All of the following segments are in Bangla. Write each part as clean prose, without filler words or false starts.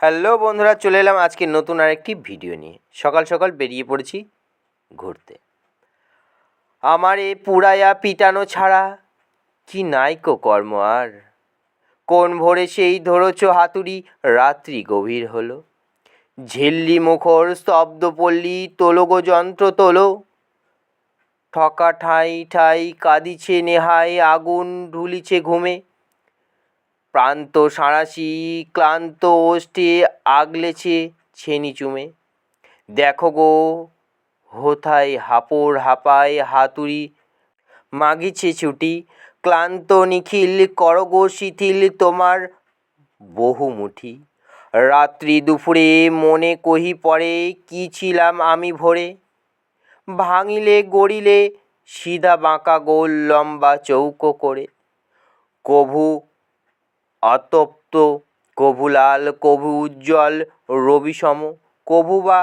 হ্যালো বন্ধুরা, চলে এলাম আজকে নতুন আরেকটি ভিডিও নিয়ে। সকাল সকাল বেরিয়ে পড়েছি ঘুরতে। আমার এ পুড়ায়া পিটানো ছাড়া কি নাইকো কর্ম আর। কোন ভোরে সেই ধরেছ হাতুড়ি, রাত্রি গভীর হলো। ঝিল্লি মুখর স্তব্ধ পল্লী, তোলো গো যন্ত্র তোলো। ঠকা ঠাই ঠাই কাঁদিছে নেহাই, আগুন ঢুলিছে ঘুমে। প্রান্ত সাঁড়াশি ক্লান্ত ওষ্ঠে আগলেছে ছেনি চুমে। দেখো গো হোথায় হাপড় হাপায় হাতুড়ি মাগিছে ছুটি। ক্লান্ত নিখিল করগো শিথিল তোমার বহুমুঠি। রাত্রি দুপুরে মনে কহি পড়ে, কি ছিলাম আমি ভোরে। ভাঙিলে গড়িলে সিধা বাঁকা গোল লম্বা চৌকো করে। কভু অতপ্ত, কভু লাল, কভু উজ্জ্বল রবিসম, কভু বা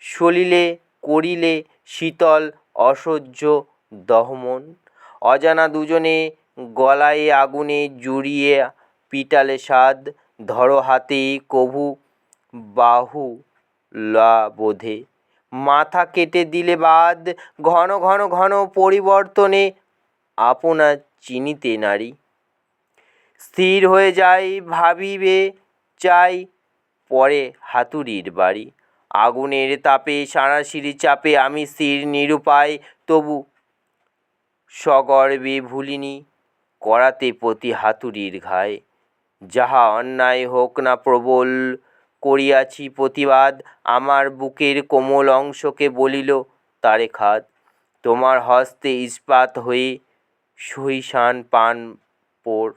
সলিলে করিলে শীতল অসহ্য দহমন। অজানা দুজনে গলায় আগুনে জুড়িয়ে পিটালে সাদ। ধরো হাতে কভু বাহুলা বোধে, মাথা কেটে দিলে বাদ। ঘন ঘন ঘন পরিবর্তনে আপনা চিনিতে নারী। স্থির হয়ে যাই ভাবিবে চাই পরে হাতুড়ির বাড়ি। আগুনের তাপে সাঁড়াশির চাপে আমি স্থির নিরুপায়, তবু সগর্বে ভুলিনি করাতে প্রতি হাতুড়ির ঘায়। যাহা অন্যায় হোক না প্রবল করিয়াছি প্রতিবাদ। আমার বুকের কোমল অংশকে বলিল তারে খাদ। তোমার হস্তে ইস্পাত হয়ে সহিসান পান পোড়।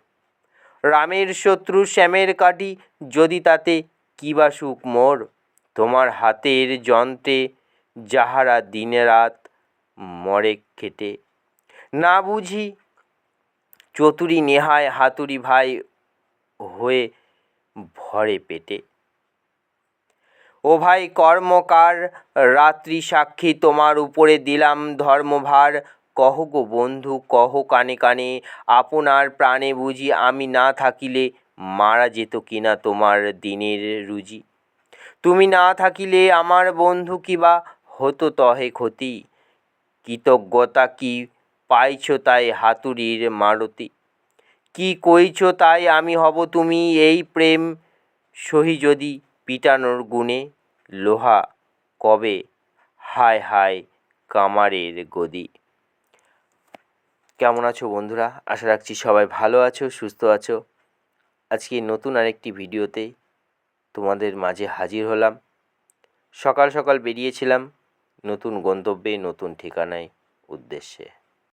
রামের শত্রু শ্যামের কাটি, যদি তাতে কি বা সুখ মোর। তোমার হাতের যন্ত্রে যাহারা দিনে রাত মরে খেটে। না বুঝি চতুরী নেহায় হাতুড়ি ভাই হয়ে ভরে পেটে। ও ভাই কর্মকার রাত্রি সাক্ষী, তোমার উপরে দিলাম ধর্মভার। কহ গো বন্ধু কহ কানে কানে, আপনার প্রাণে বুঝি আমি না থাকিলে মারা যেত কিনা তোমার দিনের রুজি। তুমি না থাকিলে আমার বন্ধু কিবা হতো তহে ক্ষতি। কৃতজ্ঞতা কি পাইছ তাই হাতুড়ির মারতি। কি কইছ তাই আমি হব তুমি, এই প্রেম সহি যদি পিটানোর গুণে। লোহা কবে হায় হায় কামারের গদি। কেমন আছো বন্ধুরা? আশা রাখছি সবাই ভালো আছো, সুস্থ আছো। আজকে নতুন আরেকটি ভিডিওতে তোমাদের মাঝে হাজির হলাম। সকাল সকাল বেরিয়েছিলাম নতুন গন্তব্যে, নতুন ঠিকানায় উদ্দেশ্যে।